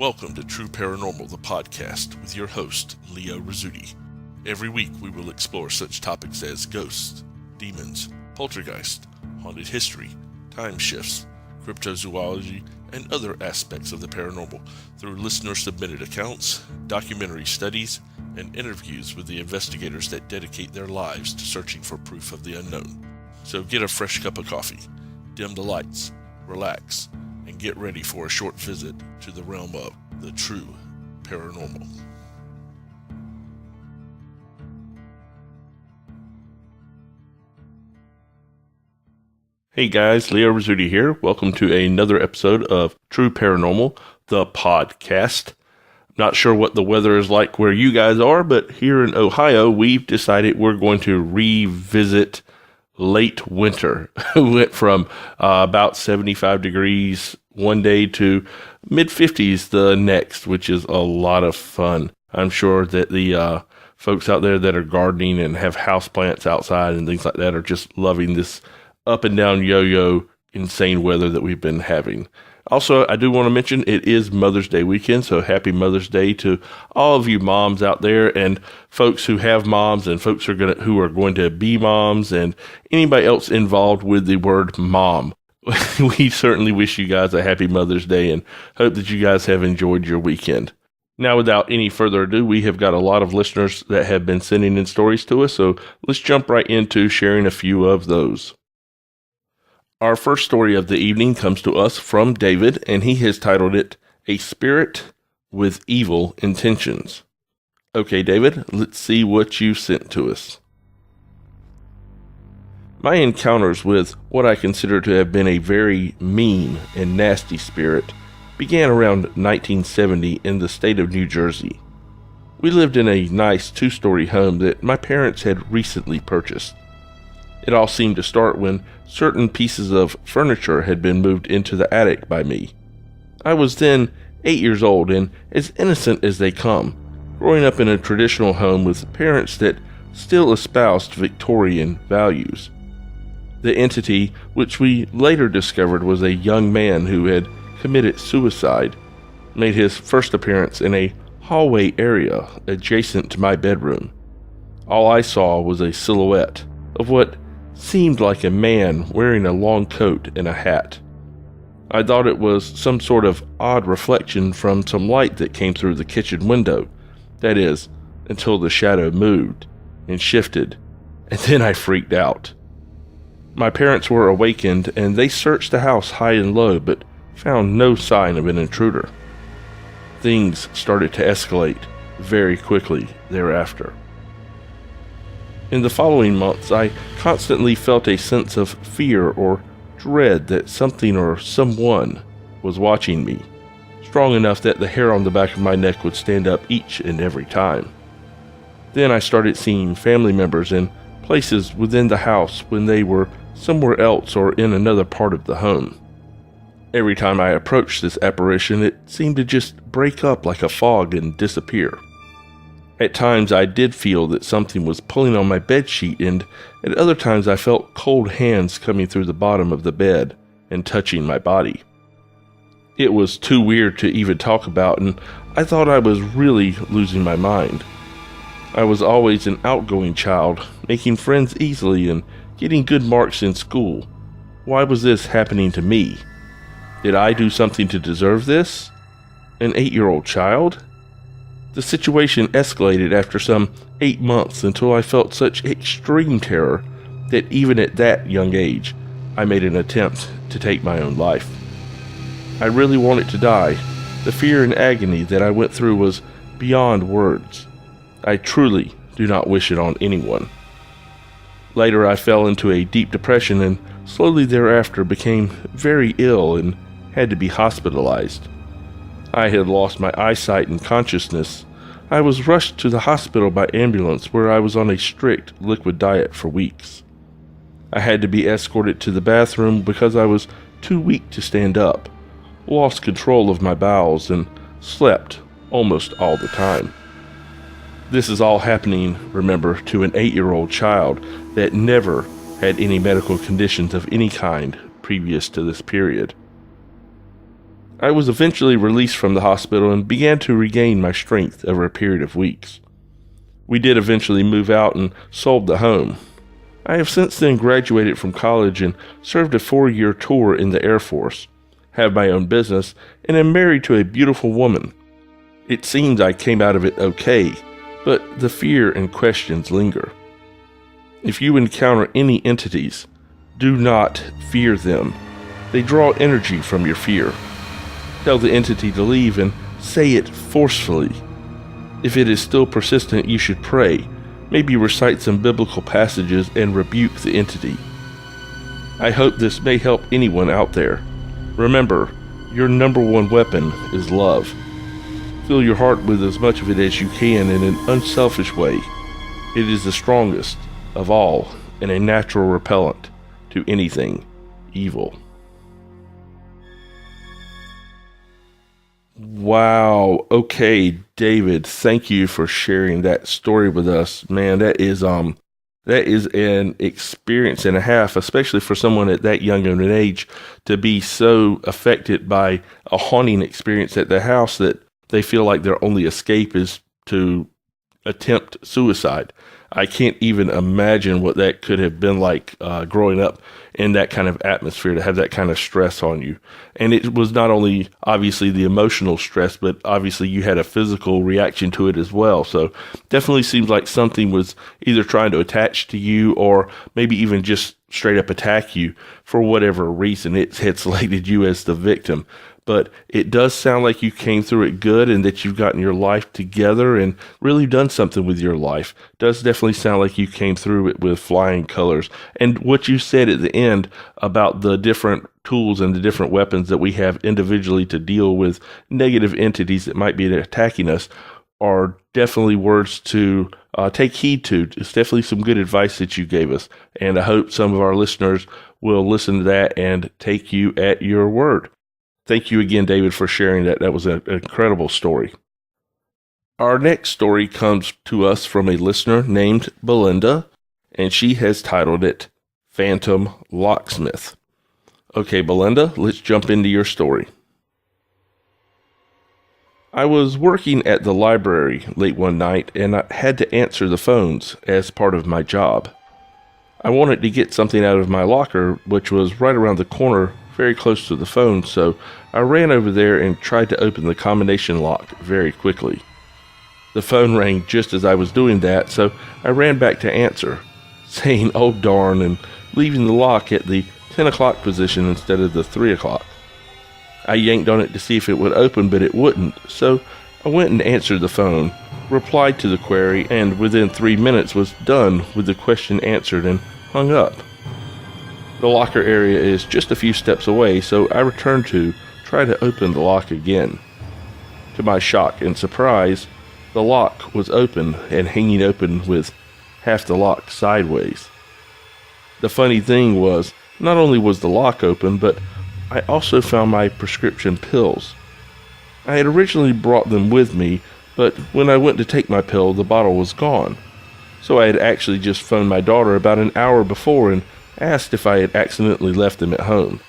Welcome to True Paranormal, the podcast, with your host, Leo Rizzuti. Every week we will explore such topics as ghosts, demons, poltergeist, haunted history, time shifts, cryptozoology, and other aspects of the paranormal through listener-submitted accounts, documentary studies, and interviews with the investigators that dedicate their lives to searching for proof of the unknown. So get a fresh cup of coffee, dim the lights, relax, and get ready for a short visit to the realm of the true paranormal. Hey guys, Leo Rizzuti here. Welcome to another episode of True Paranormal, the podcast. Not sure what the weather is like where you guys are, but here in Ohio, we've decided we're going to revisit late winter. We went from about 75 degrees one day to mid-50s the next, which is a lot of fun. I'm sure that the folks out there that are gardening and have houseplants outside and things like that are just loving this up and down yo-yo insane weather that we've been having. Also, I do want to mention it is Mother's Day weekend, so happy Mother's Day to all of you moms out there and folks who have moms and folks who are going to be moms and anybody else involved with the word mom. We certainly wish you guys a happy Mother's Day and hope that you guys have enjoyed your weekend. Now, without any further ado, we have got a lot of listeners that have been sending in stories to us, so let's jump right into sharing a few of those. Our first story of the evening comes to us from David, and he has titled it, A Spirit with Evil Intentions. Okay, David, let's see what you sent to us. My encounters with what I consider to have been a very mean and nasty spirit began around 1970 in the state of New Jersey. We lived in a nice two-story home that my parents had recently purchased. It all seemed to start when certain pieces of furniture had been moved into the attic by me. I was then 8 years old and as innocent as they come, growing up in a traditional home with parents that still espoused Victorian values. The entity, which we later discovered was a young man who had committed suicide, made his first appearance in a hallway area adjacent to my bedroom. All I saw was a silhouette of what seemed like a man wearing a long coat and a hat. I thought it was some sort of odd reflection from some light that came through the kitchen window. That is, until the shadow moved and shifted, and then I freaked out. My parents were awakened and they searched the house high and low but found no sign of an intruder. Things started to escalate very quickly thereafter. In the following months, I constantly felt a sense of fear or dread that something or someone was watching me, strong enough that the hair on the back of my neck would stand up each and every time. Then I started seeing family members in places within the house when they were somewhere else or in another part of the home. Every time I approached this apparition, it seemed to just break up like a fog and disappear. At times I did feel that something was pulling on my bedsheet, and at other times I felt cold hands coming through the bottom of the bed and touching my body. It was too weird to even talk about, and I thought I was really losing my mind. I was always an outgoing child, making friends easily and getting good marks in school. Why was this happening to me? Did I do something to deserve this? An 8-year-old child? The situation escalated after some 8 months until I felt such extreme terror that even at that young age, I made an attempt to take my own life. I really wanted to die. The fear and agony that I went through was beyond words. I truly do not wish it on anyone. Later, I fell into a deep depression and slowly thereafter became very ill and had to be hospitalized. I had lost my eyesight and consciousness. I was rushed to the hospital by ambulance where I was on a strict liquid diet for weeks. I had to be escorted to the bathroom because I was too weak to stand up, lost control of my bowels, and slept almost all the time. This is all happening, remember, to an 8-year-old child that never had any medical conditions of any kind previous to this period. I was eventually released from the hospital and began to regain my strength over a period of weeks. We did eventually move out and sold the home. I have since then graduated from college and served a 4-year tour in the Air Force, have my own business, and am married to a beautiful woman. It seems I came out of it okay, but the fear and questions linger. If you encounter any entities, do not fear them. They draw energy from your fear. Tell the entity to leave and say it forcefully. If it is still persistent, you should pray, maybe recite some biblical passages and rebuke the entity. I hope this may help anyone out there. Remember, your number one weapon is love. Fill your heart with as much of it as you can in an unselfish way. It is the strongest of all and a natural repellent to anything evil. Wow. Okay, David, thank you for sharing that story with us. Man, that is an experience and a half, especially for someone at that young of an age, to be so affected by a haunting experience at the house that they feel like their only escape is to attempt suicide. I can't even imagine what that could have been like growing up in that kind of atmosphere, to have that kind of stress on you. And it was not only obviously the emotional stress, but obviously you had a physical reaction to it as well. So definitely seems like something was either trying to attach to you or maybe even just straight up attack you for whatever reason. It had selected you as the victim. But it does sound like you came through it good and that you've gotten your life together and really done something with your life. Does definitely sound like you came through it with flying colors. And what you said at the end about the different tools and the different weapons that we have individually to deal with negative entities that might be attacking us are definitely words to take heed to. It's definitely some good advice that you gave us. And I hope some of our listeners will listen to that and take you at your word. Thank you again, David, for sharing that. That was an incredible story. Our next story comes to us from a listener named Belinda, and she has titled it Phantom Locksmith. Okay, Belinda, let's jump into your story. I was working at the library late one night, and I had to answer the phones as part of my job. I wanted to get something out of my locker, which was right around the corner, very close to the phone, so I ran over there and tried to open the combination lock very quickly. The phone rang just as I was doing that, so I ran back to answer, saying, "Oh darn," and leaving the lock at the 10 o'clock position instead of the 3 o'clock. I yanked on it to see if it would open, but it wouldn't, so I went and answered the phone, replied to the query, and within 3 minutes was done with the question answered and hung up. The locker area is just a few steps away, so I returned to try to open the lock again. To my shock and surprise, the lock was open and hanging open with half the lock sideways. The funny thing was, not only was the lock open, but I also found my prescription pills. I had originally brought them with me, but when I went to take my pill, the bottle was gone. So I had actually just phoned my daughter about an hour before and asked if I had accidentally left them at home.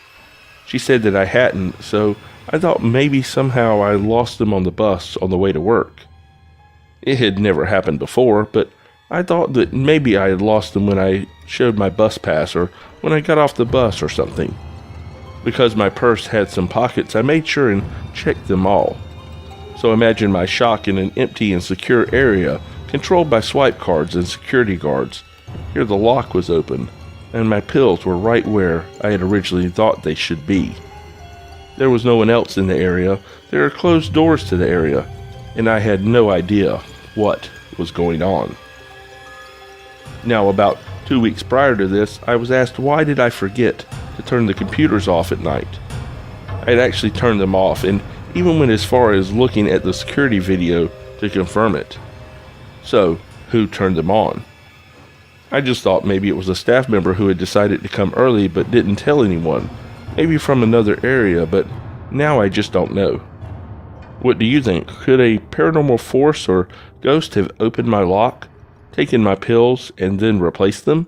She said that I hadn't, so I thought maybe somehow I lost them on the bus on the way to work. It had never happened before, but I thought that maybe I had lost them when I showed my bus pass or when I got off the bus or something. Because my purse had some pockets, I made sure and checked them all. So imagine my shock in an empty and secure area controlled by swipe cards and security guards. Here the lock was open, and my pills were right where I had originally thought they should be. There was no one else in the area. There are closed doors to the area, and I had no idea what was going on. Now, about 2 weeks prior to this, I was asked why did I forget to turn the computers off at night. I had actually turned them off, and even went as far as looking at the security video to confirm it. So, who turned them on? I just thought maybe it was a staff member who had decided to come early but didn't tell anyone. Maybe from another area, but now I just don't know. What do you think? Could a paranormal force or ghost have opened my lock, taken my pills, and then replaced them?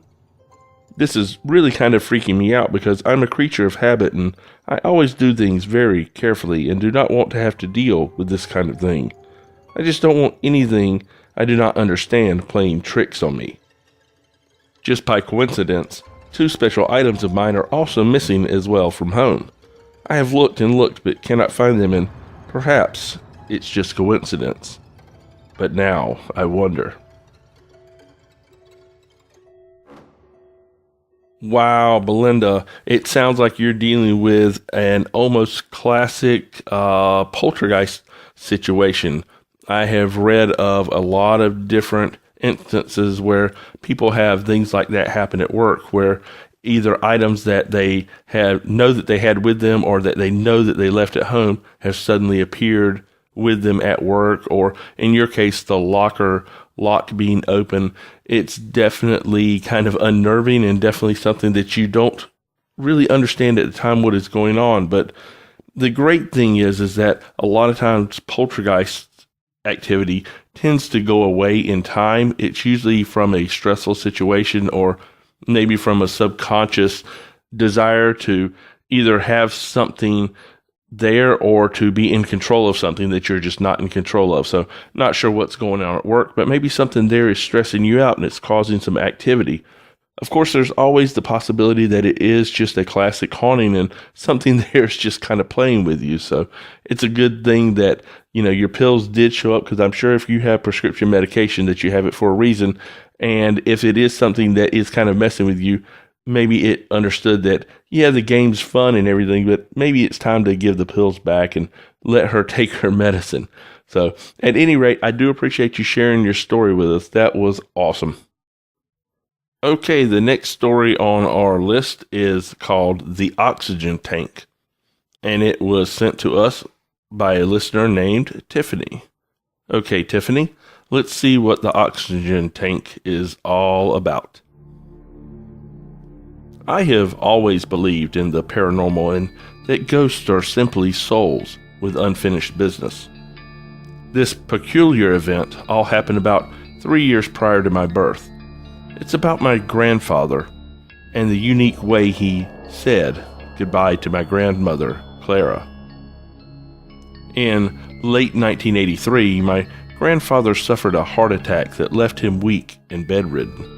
This is really kind of freaking me out because I'm a creature of habit and I always do things very carefully and do not want to have to deal with this kind of thing. I just don't want anything I do not understand playing tricks on me. Just by coincidence, 2 special items of mine are also missing as well from home. I have looked and looked but cannot find them, and perhaps it's just coincidence. But now I wonder. Wow, Belinda, it sounds like you're dealing with an almost classic poltergeist situation. I have read of a lot of different instances where people have things like that happen at work, where either items that they know that they had with them or that they know that they left at home have suddenly appeared with them at work, or in your case, the lock being open. It's definitely kind of unnerving and definitely something that you don't really understand at the time what is going on. But the great thing is that a lot of times poltergeist activity tends to go away in time. It's usually from a stressful situation or maybe from a subconscious desire to either have something there or to be in control of something that you're just not in control of. So not sure what's going on at work, but maybe something there is stressing you out and it's causing some activity. Of course, there's always the possibility that it is just a classic haunting and something there is just kind of playing with you. So it's a good thing that, your pills did show up, because I'm sure if you have prescription medication that you have it for a reason. And if it is something that is kind of messing with you, maybe it understood that, yeah, the game's fun and everything, but maybe it's time to give the pills back and let her take her medicine. So at any rate, I do appreciate you sharing your story with us. That was awesome. Okay, the next story on our list is called The Oxygen Tank, and it was sent to us by a listener named Tiffany. Okay, Tiffany, let's see what the oxygen tank is all about. I have always believed in the paranormal and that ghosts are simply souls with unfinished business. This peculiar event all happened about 3 years prior to my birth. It's about my grandfather and the unique way he said goodbye to my grandmother, Clara. In late 1983, my grandfather suffered a heart attack that left him weak and bedridden.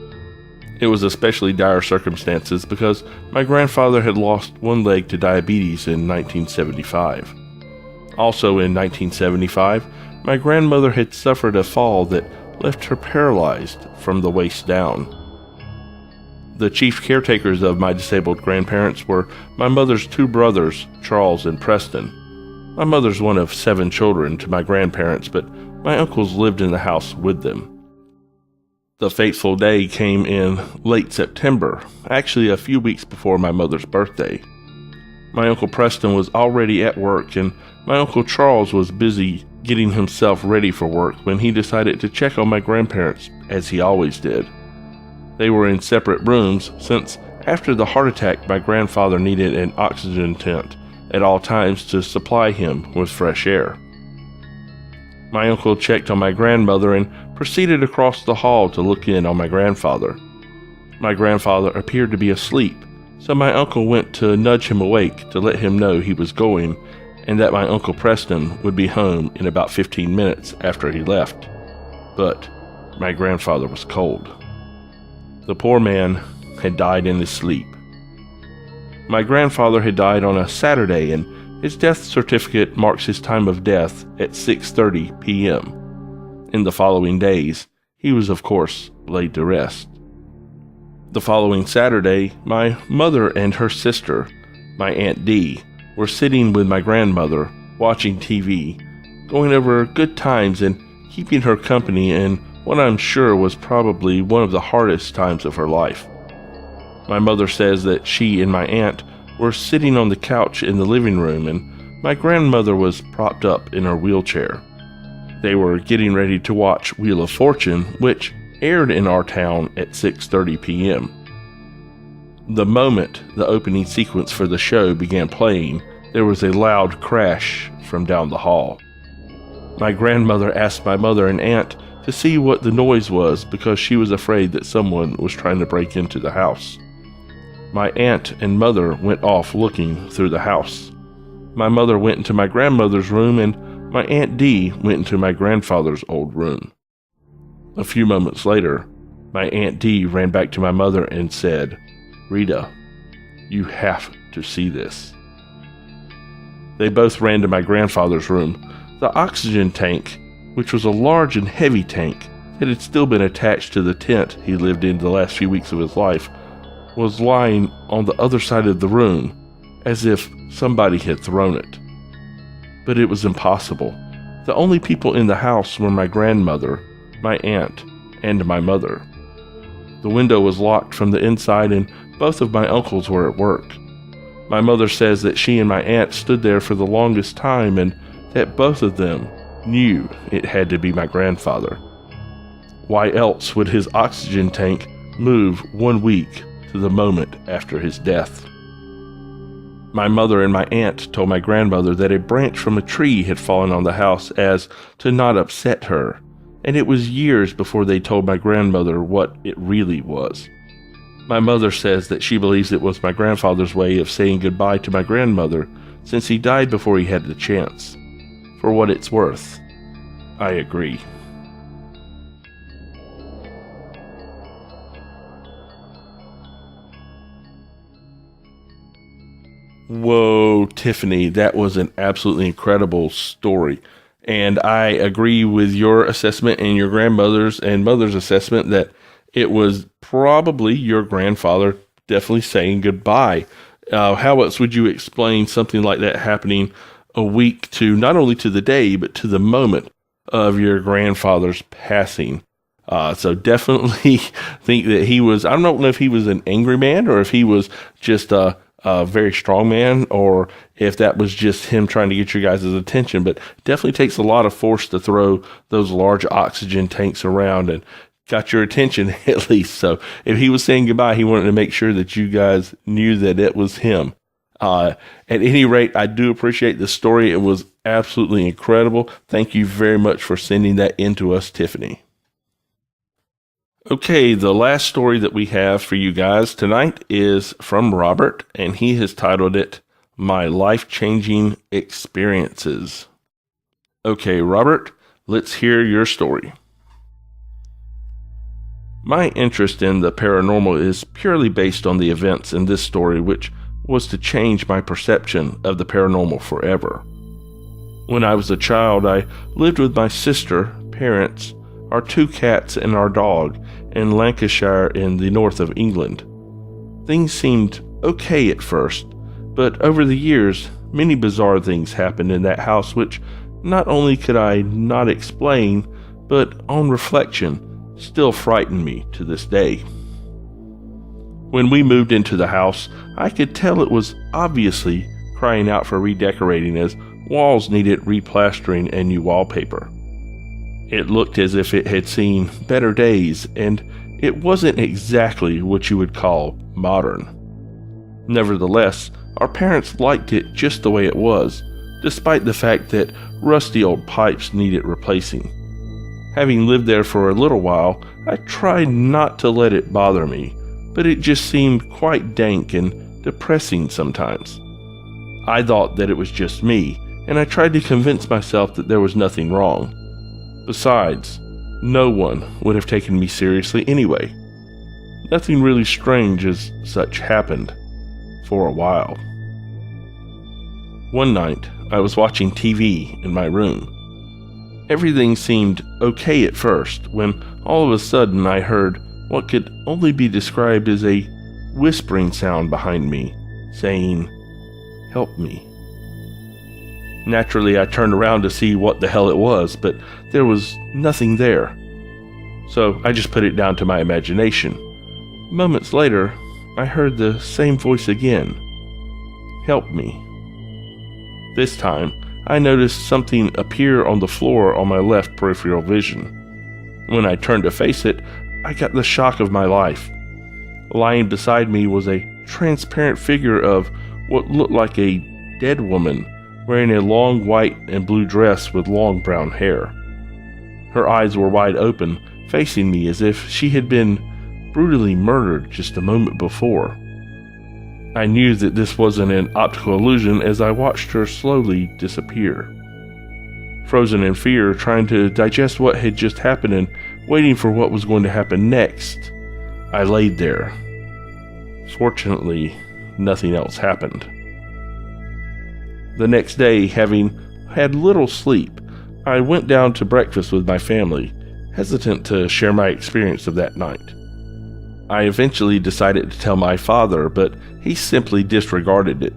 It was especially dire circumstances because my grandfather had lost one leg to diabetes in 1975. Also in 1975, my grandmother had suffered a fall that left her paralyzed from the waist down. The chief caretakers of my disabled grandparents were my mother's 2 brothers, Charles and Preston. My mother's one of 7 children to my grandparents, but my uncles lived in the house with them. The fateful day came in late September, actually a few weeks before my mother's birthday. My Uncle Preston was already at work, and my Uncle Charles was busy getting himself ready for work when he decided to check on my grandparents, as he always did. They were in separate rooms since after the heart attack my grandfather needed an oxygen tent at all times to supply him with fresh air. My uncle checked on my grandmother and proceeded across the hall to look in on my grandfather. My grandfather appeared to be asleep, so my uncle went to nudge him awake to let him know he was going and that my Uncle Preston would be home in about 15 minutes after he left. But my grandfather was cold. The poor man had died in his sleep. My grandfather had died on a Saturday, and his death certificate marks his time of death at 6:30 p.m. In the following days, he was of course laid to rest. The following Saturday, my mother and her sister, my Aunt Dee, were sitting with my grandmother, watching TV, going over good times and keeping her company in what I'm sure was probably one of the hardest times of her life. My mother says that she and my aunt were sitting on the couch in the living room, and my grandmother was propped up in her wheelchair. They were getting ready to watch Wheel of Fortune, which aired in our town at 6:30 p.m. The moment the opening sequence for the show began playing, there was a loud crash from down the hall. My grandmother asked my mother and aunt to see what the noise was because she was afraid that someone was trying to break into the house. My aunt and mother went off looking through the house. My mother went into my grandmother's room, and my Aunt Dee went into my grandfather's old room. A few moments later, my Aunt Dee ran back to my mother and said, "Rita, you have to see this." They both ran to my grandfather's room. The oxygen tank, which was a large and heavy tank that had still been attached to the tent he lived in the last few weeks of his life, was lying on the other side of the room, as if somebody had thrown it. But it was impossible. The only people in the house were my grandmother, my aunt, and my mother. The window was locked from the inside, and both of my uncles were at work. My mother says that she and my aunt stood there for the longest time, and that both of them knew it had to be my grandfather. Why else would his oxygen tank move 1 week to the moment after his death? My mother and my aunt told my grandmother that a branch from a tree had fallen on the house as to not upset her, and it was years before they told my grandmother what it really was. My mother says that she believes it was my grandfather's way of saying goodbye to my grandmother, since he died before he had the chance. For what it's worth, I agree. Whoa, Tiffany, that was an absolutely incredible story. And I agree with your assessment and your grandmother's and mother's assessment that it was probably your grandfather definitely saying goodbye. How else would you explain something like that happening a week to not only to the day, but to the moment of your grandfather's passing? So definitely think that he was, I don't know if he was an angry man or if he was just a very strong man, or if that was just him trying to get your guys' attention, but definitely takes a lot of force to throw those large oxygen tanks around and got your attention at least. So if he was saying goodbye, he wanted to make sure that you guys knew that it was him. At any rate, I do appreciate the story. It was absolutely incredible. Thank you very much for sending that in to us, Tiffany. Okay, the last story that we have for you guys tonight is from Robert, and he has titled it, My Life-Changing Experiences. Okay, Robert, let's hear your story. My interest in the paranormal is purely based on the events in this story, which was to change my perception of the paranormal forever. When I was a child, I lived with my sister, parents, our 2 cats, and our dog in Lancashire in the north of England. Things seemed okay at first, but over the years, many bizarre things happened in that house which not only could I not explain, but on reflection, still frighten me to this day. When we moved into the house, I could tell it was obviously crying out for redecorating, as walls needed replastering and new wallpaper. It looked as if it had seen better days, and it wasn't exactly what you would call modern. Nevertheless, our parents liked it just the way it was, despite the fact that rusty old pipes needed replacing. Having lived there for a little while, I tried not to let it bother me, but it just seemed quite dank and depressing sometimes. I thought that it was just me, and I tried to convince myself that there was nothing wrong. Besides, no one would have taken me seriously anyway. Nothing really strange as such happened for a while. One night, I was watching TV in my room. Everything seemed okay at first, when all of a sudden I heard what could only be described as a whispering sound behind me, saying, "Help me." Naturally, I turned around to see what the hell it was, but there was nothing there. So I just put it down to my imagination. Moments later, I heard the same voice again. "Help me." This time, I noticed something appear on the floor on my left peripheral vision. When I turned to face it, I got the shock of my life. Lying beside me was a transparent figure of what looked like a dead woman, wearing a long white and blue dress with long brown hair. Her eyes were wide open, facing me as if she had been brutally murdered just a moment before. I knew that this wasn't an optical illusion as I watched her slowly disappear. Frozen in fear, trying to digest what had just happened and waiting for what was going to happen next, I laid there. Fortunately, nothing else happened. The next day, having had little sleep, I went down to breakfast with my family, hesitant to share my experience of that night. I eventually decided to tell my father, but he simply disregarded it.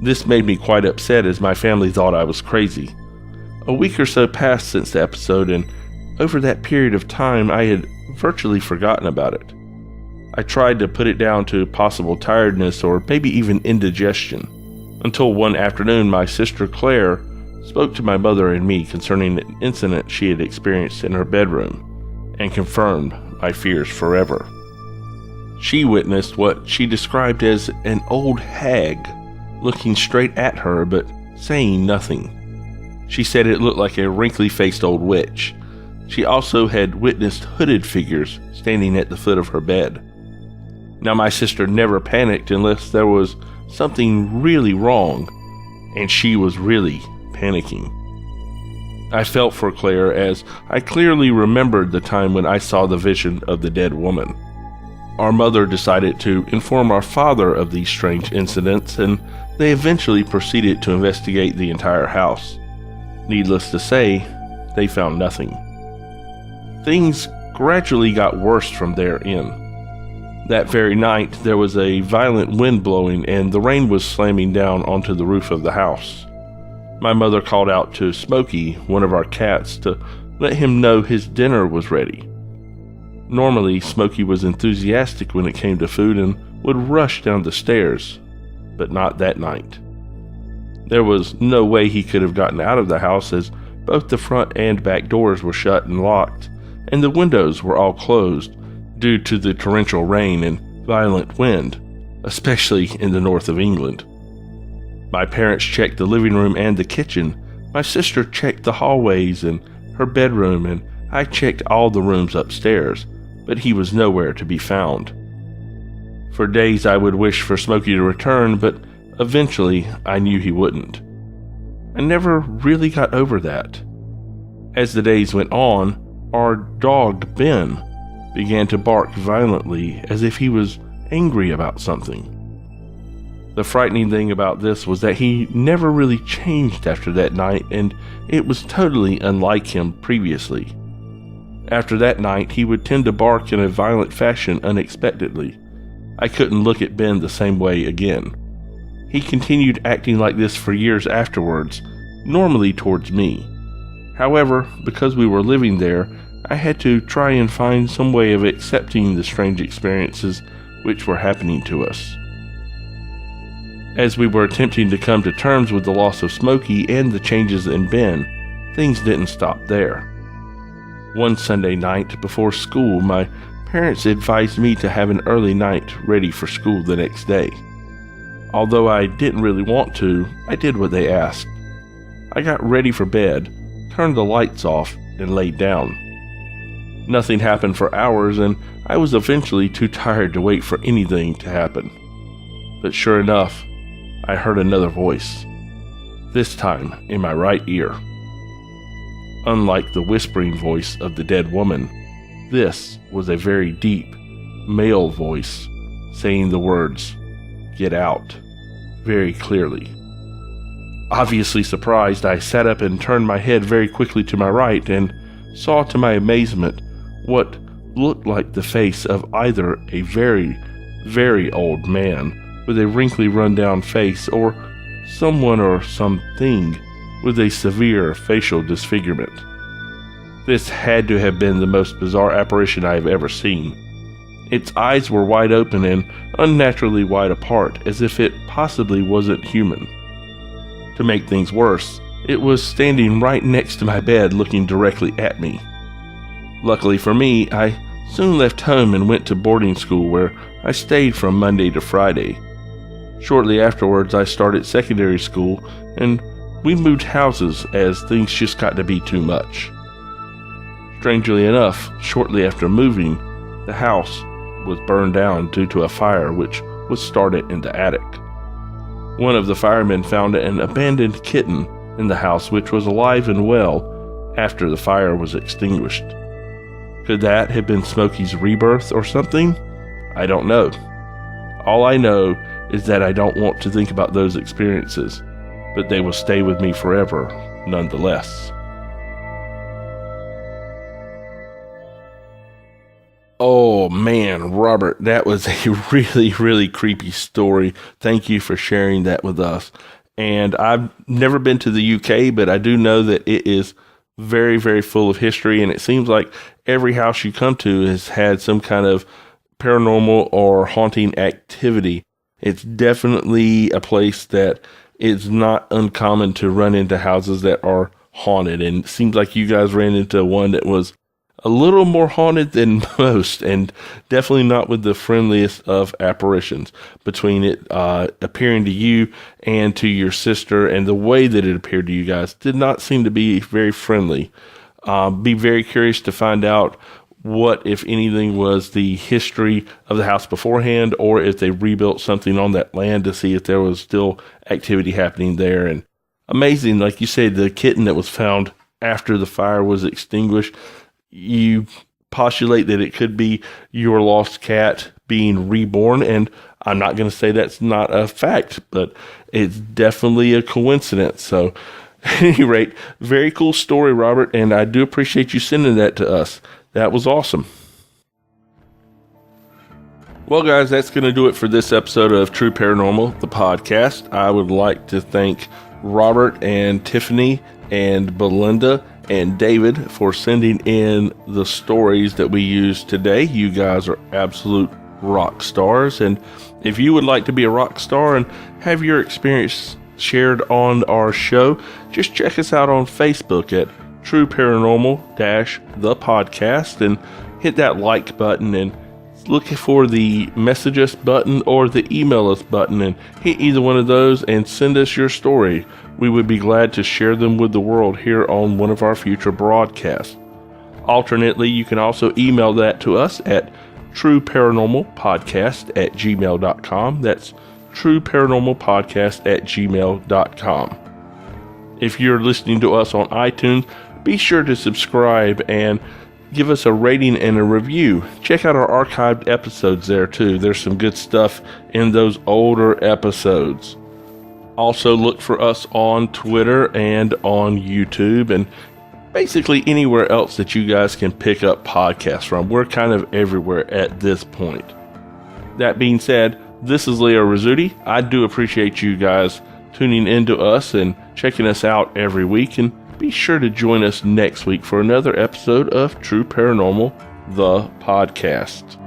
This made me quite upset as my family thought I was crazy. A week or so passed since the episode, and over that period of time I had virtually forgotten about it. I tried to put it down to possible tiredness or maybe even indigestion, until one afternoon my sister Claire spoke to my mother and me concerning an incident she had experienced in her bedroom, and confirmed my fears forever. She witnessed what she described as an old hag looking straight at her but saying nothing. She said it looked like a wrinkly-faced old witch. She also had witnessed hooded figures standing at the foot of her bed. Now, my sister never panicked unless there was something really wrong, and she was really panicking. I felt for Claire as I clearly remembered the time when I saw the vision of the dead woman. Our mother decided to inform our father of these strange incidents, and they eventually proceeded to investigate the entire house. Needless to say, they found nothing. Things gradually got worse from there in. That very night, there was a violent wind blowing and the rain was slamming down onto the roof of the house. My mother called out to Smokey, one of our cats, to let him know his dinner was ready. Normally, Smokey was enthusiastic when it came to food and would rush down the stairs, but not that night. There was no way he could have gotten out of the house as both the front and back doors were shut and locked, and the windows were all closed due to the torrential rain and violent wind, especially in the north of England. My parents checked the living room and the kitchen. My sister checked the hallways and her bedroom, and I checked all the rooms upstairs, but he was nowhere to be found. For days I would wish for Smokey to return, but eventually I knew he wouldn't. I never really got over that. As the days went on, our dog Ben began to bark violently as if he was angry about something. The frightening thing about this was that he never really changed after that night, and it was totally unlike him previously. After that night, he would tend to bark in a violent fashion unexpectedly. I couldn't look at Ben the same way again. He continued acting like this for years afterwards, normally towards me. However, because we were living there, I had to try and find some way of accepting the strange experiences which were happening to us. As we were attempting to come to terms with the loss of Smokey and the changes in Ben, things didn't stop there. One Sunday night before school, my parents advised me to have an early night ready for school the next day. Although I didn't really want to, I did what they asked. I got ready for bed, turned the lights off, and laid down. Nothing happened for hours, and I was eventually too tired to wait for anything to happen. But sure enough, I heard another voice, this time in my right ear. Unlike the whispering voice of the dead woman, this was a very deep, male voice saying the words, "Get out," very clearly. Obviously surprised, I sat up and turned my head very quickly to my right and saw to my amazement what looked like the face of either a very, very old man with a wrinkly rundown face or someone or something with a severe facial disfigurement. This had to have been the most bizarre apparition I have ever seen. Its eyes were wide open and unnaturally wide apart, as if it possibly wasn't human. To make things worse, it was standing right next to my bed looking directly at me. Luckily for me, I soon left home and went to boarding school where I stayed from Monday to Friday. Shortly afterwards, I started secondary school and we moved houses as things just got to be too much. Strangely enough, shortly after moving, the house was burned down due to a fire which was started in the attic. One of the firemen found an abandoned kitten in the house which was alive and well after the fire was extinguished. Could that have been Smokey's rebirth or something? I don't know. All I know is that I don't want to think about those experiences, but they will stay with me forever nonetheless. Oh man, Robert, that was a really, really creepy story. Thank you for sharing that with us. And I've never been to the UK, but I do know that it is very, very full of history. And it seems like every house you come to has had some kind of paranormal or haunting activity. It's definitely a place that is not uncommon to run into houses that are haunted. And it seems like you guys ran into one that was a little more haunted than most, and definitely not with the friendliest of apparitions. Between it appearing to you and to your sister, and the way that it appeared to you guys did not seem to be very friendly. Be very curious to find out what, if anything, was the history of the house beforehand, or if they rebuilt something on that land to see if there was still activity happening there. And amazing, like you said, the kitten that was found after the fire was extinguished. You postulate that it could be your lost cat being reborn, and I'm not going to say that's not a fact, but it's definitely a coincidence. So, at any rate, very cool story, Robert, and I do appreciate you sending that to us. That was awesome. Well, guys, that's going to do it for this episode of True Paranormal, the podcast. I would like to thank Robert and Tiffany and Belinda and David for sending in the stories that we use today. You guys are absolute rock stars. And if you would like to be a rock star and have your experience shared on our show, just check us out on Facebook at True Paranormal the podcast and hit that like button and look for the message us button or the email us button and hit either one of those and send us your story. We would be glad to share them with the world here on one of our future broadcasts. Alternately, you can also email that to us at trueparanormalpodcast@gmail.com. That's trueparanormalpodcast@gmail.com. If you're listening to us on iTunes, be sure to subscribe and give us a rating and a review. Check out our archived episodes there too. There's some good stuff in those older episodes. Also look for us on Twitter and on YouTube and basically anywhere else that you guys can pick up podcasts from. We're kind of everywhere at this point. That being said, this is Leo Rizzuti. I do appreciate you guys tuning into us and checking us out every week, and be sure to join us next week for another episode of True Paranormal, the podcast.